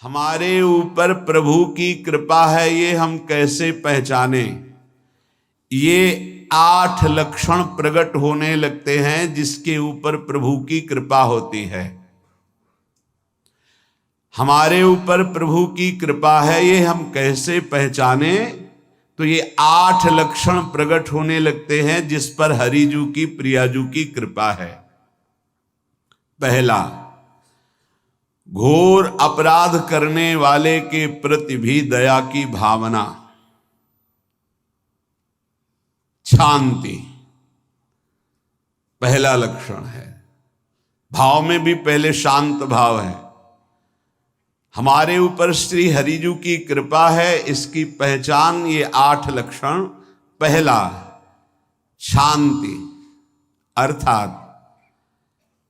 हमारे ऊपर प्रभु की कृपा है ये हम कैसे पहचाने? ये 8 लक्षण प्रकट होने लगते हैं जिसके ऊपर प्रभु की कृपा होती है। हमारे ऊपर प्रभु की कृपा है ये हम कैसे पहचाने? तो ये 8 लक्षण प्रकट होने लगते हैं जिस पर हरिजू की प्रियाजू की कृपा है। पहला, घोर अपराध करने वाले के प्रति भी दया की भावना, शांति पहला लक्षण है। भाव में भी पहले शांत भाव है। हमारे ऊपर श्री हरिजू की कृपा है, इसकी पहचान ये 8 लक्षण। पहला, शांति, अर्थात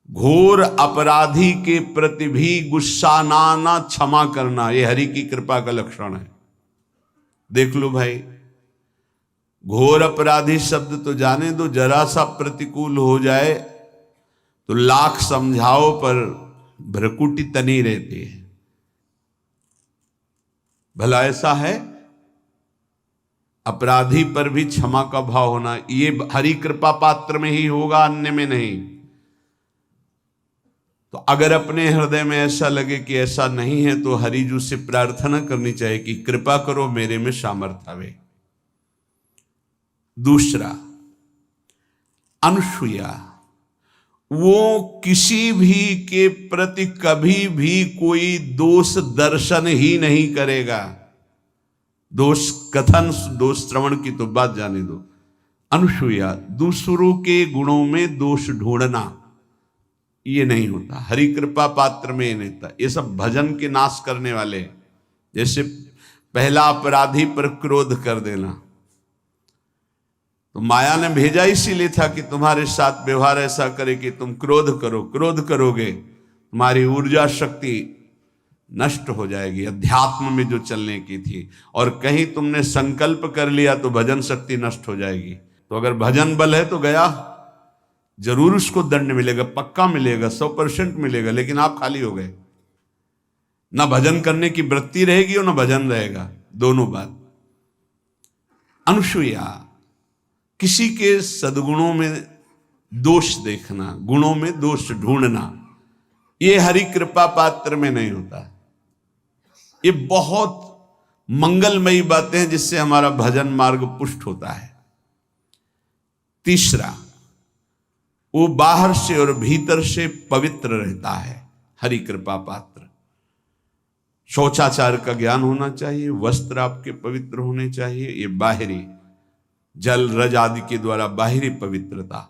घोर अपराधी के प्रति भी गुस्सा ना क्षमा करना, ये हरि की कृपा का लक्षण है। देख लो भाई, घोर अपराधी शब्द तो जाने दो, जरा सा प्रतिकूल हो जाए तो लाख समझाओ पर भ्रकुटी तनी रहती है। भला ऐसा है? अपराधी पर भी क्षमा का भाव होना, ये हरि कृपा पात्र में ही होगा, अन्य में नहीं। तो अगर अपने हृदय में ऐसा लगे कि ऐसा नहीं है तो हरिजू से प्रार्थना करनी चाहिए कि कृपा करो, मेरे में सामर्थ्य आवे। दूसरा, अनुसूया, वो किसी भी के प्रति कभी भी कोई दोष दर्शन ही नहीं करेगा। दोष कथन, दोष श्रवण की तो बात जाने दो। अनुसूया, दूसरों के गुणों में दोष ढूंढना ये नहीं होता। हरि कृपा पात्र में ये नहीं होता। ये सब भजन के नाश करने वाले। जैसे पहला अपराधी पर क्रोध कर देना, तो माया ने भेजा इसीलिए था कि तुम्हारे साथ व्यवहार ऐसा करे कि तुम क्रोध करो। क्रोध करोगे तुम्हारी ऊर्जा शक्ति नष्ट हो जाएगी, अध्यात्म में जो चलने की थी। और कहीं तुमने संकल्प कर लिया तो भजन शक्ति नष्ट हो जाएगी। तो अगर भजन बल है तो गया, जरूर उसको दंड मिलेगा, पक्का मिलेगा, 100% मिलेगा, लेकिन आप खाली हो गए। ना भजन करने की वृत्ति रहेगी और ना भजन रहेगा, दोनों बात। अनुसूया, किसी के सद्गुणों में दोष देखना, गुणों में दोष ढूंढना, ये हरि कृपा पात्र में नहीं होता। ये बहुत मंगलमयी बातें हैं जिससे हमारा भजन मार्ग पुष्ट होता है। तीसरा, वो बाहर से और भीतर से पवित्र रहता है, हरि कृपा पात्र। शौचाचार का ज्ञान होना चाहिए, वस्त्र आपके पवित्र होने चाहिए, ये बाहरी जल रज आदि के द्वारा बाहरी पवित्रता।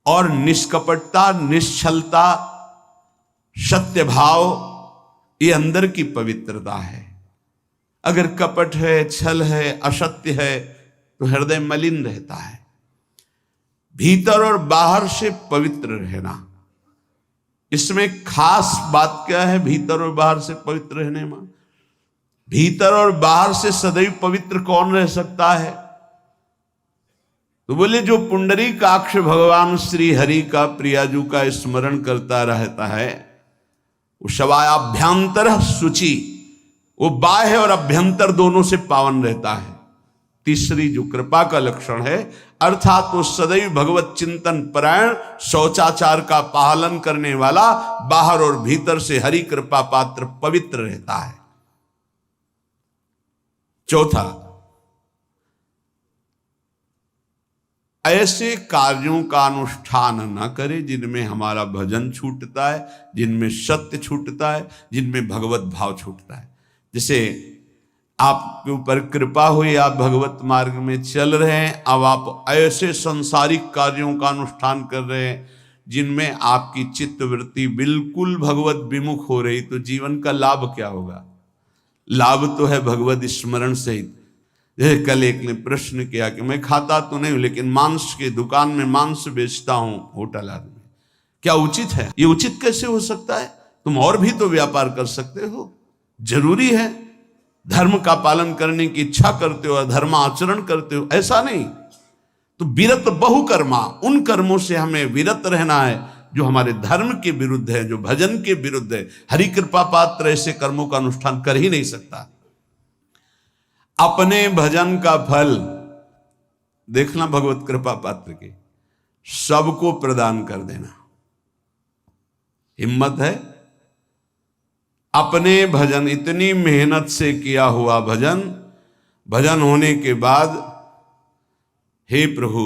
और निष्कपटता, निश्चलता, सत्य भाव, ये अंदर की पवित्रता है। अगर कपट है, छल है, असत्य है तो हृदय मलिन रहता है। भीतर और बाहर से पवित्र रहना, इसमें खास बात क्या है? भीतर और बाहर से पवित्र रहने में, भीतर और बाहर से सदैव पवित्र कौन रह सकता है? तो बोले जो पुंडरीकाक्ष भगवान श्री हरि का, प्रियाजू का स्मरण करता रहता है, वो शवायाभ्यंतर शुचि, वो बाह्य और अभ्यंतर दोनों से पावन रहता है। तीसरी जो कृपा का लक्षण है, अर्थात वो सदैव भगवत चिंतन परायण, शौचाचार का पालन करने वाला, बाहर और भीतर से हरि कृपा पात्र पवित्र रहता है। चौथा, ऐसे कार्यों का अनुष्ठान न करे जिनमें हमारा भजन छूटता है, जिनमें सत्य छूटता है, जिनमें भगवत भाव छूटता है। जैसे आपके ऊपर कृपा हुई, आप भगवत मार्ग में चल रहे हैं, अब आप ऐसे संसारिक कार्यों का अनुष्ठान कर रहे हैं जिनमें आपकी चित्तवृत्ति बिल्कुल भगवत विमुख हो रही, तो जीवन का लाभ क्या होगा? लाभ तो है भगवत स्मरण सहित। जैसे कल एक ने प्रश्न किया कि मैं खाता तो नहीं हूं लेकिन मांस की दुकान में मांस बेचता हूं, होटल आदमी, क्या उचित है? ये उचित कैसे हो सकता है? तुम और भी तो व्यापार कर सकते हो। जरूरी है धर्म का पालन करने की इच्छा करते हो, धर्म आचरण करते हो, ऐसा नहीं। तो विरत बहुकर्मा, उन कर्मों से हमें विरत रहना है जो हमारे धर्म के विरुद्ध है, जो भजन के विरुद्ध है। हरि कृपा पात्र ऐसे कर्मों का अनुष्ठान कर ही नहीं सकता। अपने भजन का फल देखना भगवत कृपा पात्र के, सबको प्रदान कर देना। हिम्मत है? अपने भजन, इतनी मेहनत से किया हुआ भजन, भजन होने के बाद हे प्रभु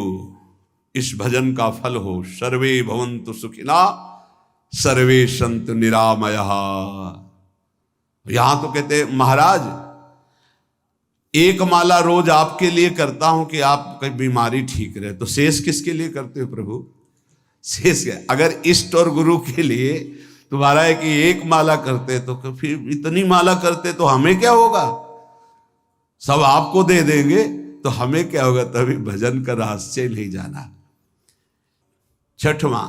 इस भजन का फल हो, सर्वे भवन्तु सुखिना सर्वे सन्तु निरामयः। यहां तो कहते महाराज एक माला रोज आपके लिए करता हूं कि आपकी बीमारी ठीक रहे, तो शेष किसके लिए करते हो प्रभु? शेष क्या? अगर इष्ट और गुरु के लिए तुम्हारा है कि एक माला करते तो फिर इतनी माला करते तो हमें क्या होगा? सब आपको दे देंगे तो हमें क्या होगा? तभी भजन का रहस्य नहीं जाना। छठवां,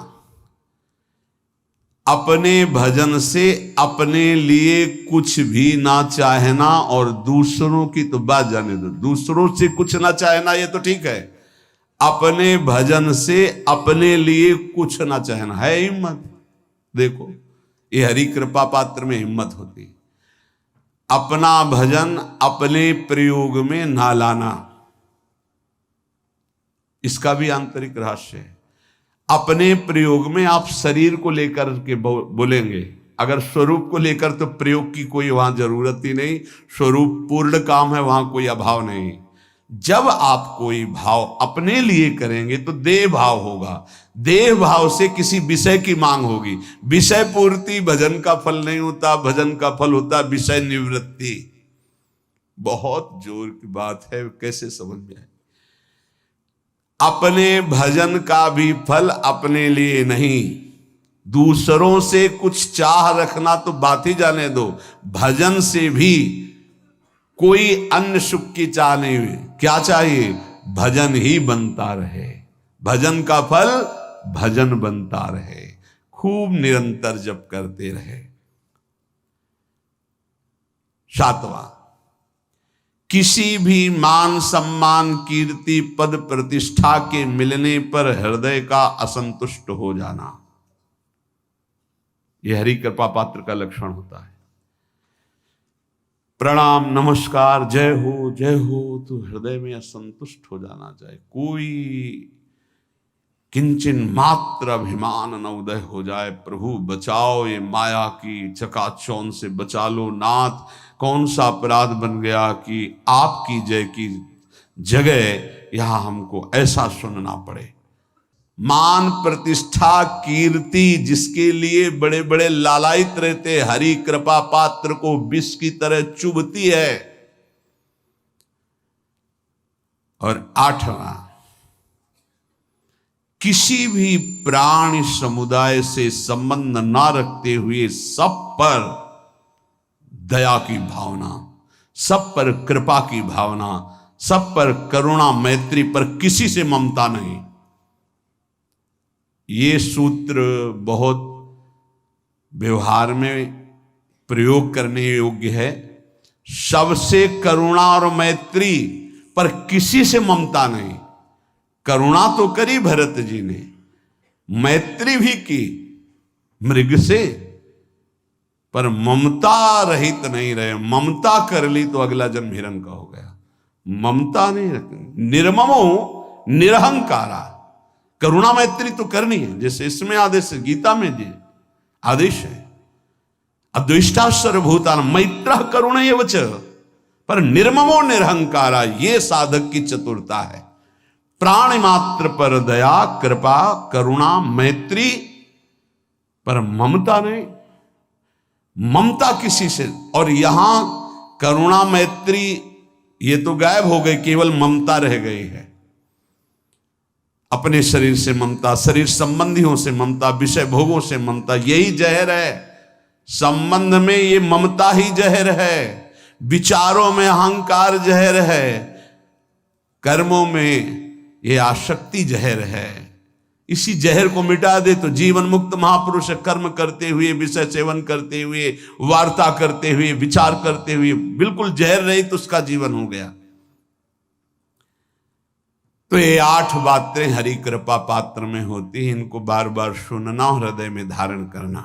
अपने भजन से अपने लिए कुछ भी ना चाहना, और दूसरों की तो बात जाने दो, दूसरों से कुछ ना चाहना ये तो ठीक है, अपने भजन से अपने लिए कुछ ना चाहना है हिम्मत। देखो ये हरि कृपा पात्र में हिम्मत होती है। अपना भजन अपने प्रयोग में ना लाना, इसका भी आंतरिक रहस्य है। अपने प्रयोग में आप शरीर को लेकर के बोलेंगे, अगर स्वरूप को लेकर तो प्रयोग की कोई वहां जरूरत ही नहीं, स्वरूप पूर्ण काम है, वहां कोई अभाव नहीं। जब आप कोई भाव अपने लिए करेंगे तो देह भाव होगा, देह भाव से किसी विषय की मांग होगी। विषय पूर्ति भजन का फल नहीं होता, भजन का फल होता विषय निवृत्ति। बहुत जोर की बात है, कैसे समझ में आए? अपने भजन का भी फल अपने लिए नहीं, दूसरों से कुछ चाह रखना तो बात ही जाने दो, भजन से भी कोई अन्य सुख की चाह नहीं हुई। क्या चाहिए? भजन ही बनता रहे, भजन का फल भजन बनता रहे, खूब निरंतर जप करते रहे। सातवां, किसी भी मान सम्मान कीर्ति पद प्रतिष्ठा के मिलने पर हृदय का असंतुष्ट हो जाना, यह हरि कृपा पात्र का लक्षण होता है। प्रणाम नमस्कार जय हो तो हृदय में असंतुष्ट हो जाना चाहिए। कोई किंचन मात्र अभिमान न उदय हो जाए। प्रभु बचाओ, ये माया की चकाचौंध से बचा लो नाथ। कौन सा अपराध बन गया कि आपकी जय की जगह यहां हमको ऐसा सुनना पड़े। मान प्रतिष्ठा कीर्ति जिसके लिए बड़े बड़े लालायित रहते, हरि कृपा पात्र को विष की तरह चुभती है। और आठवां, किसी भी प्राणी समुदाय से संबंध ना रखते हुए सब पर दया की भावना, सब पर कृपा की भावना, सब पर करुणा मैत्री, पर किसी से ममता नहीं। ये सूत्र बहुत व्यवहार में प्रयोग करने योग्य है। सबसे करुणा और मैत्री, पर किसी से ममता नहीं। करुणा तो करी भरत जी ने, मैत्री भी की मृग से, पर ममता रहित नहीं रहे। ममता कर ली तो अगला जन्म हिरण का हो गया। ममता नहीं रखनी। निर्ममो निरहंकारा, करुणा मैत्री तो करनी है, जैसे इसमें आदेश है, गीता में जी आदेश है, अद्वेष्टा सर्वभूतान मैत्र करुण एवच, पर निर्ममो निरहंकारा, ये साधक की चतुरता है। प्राण मात्र पर दया कृपा करुणा मैत्री, पर ममता नहीं। ममता किसी से, और यहां करुणा मैत्री ये तो गायब हो गई, केवल ममता रह गई है। अपने शरीर से ममता, शरीर संबंधियों से ममता, विषय भोगों से ममता, यही जहर है। संबंध में ये ममता ही जहर है, विचारों में अहंकार जहर है, कर्मों में ये आसक्ति जहर है। इसी जहर को मिटा दे तो जीवन मुक्त महापुरुष कर्म करते हुए, विषय सेवन करते हुए, वार्ता करते हुए, विचार करते हुए, बिल्कुल जहर रहित उसका जीवन हो गया। तो ये 8 बातें हरि कृपा पात्र में होती हैं, इनको बार बार सुनना और हृदय में धारण करना।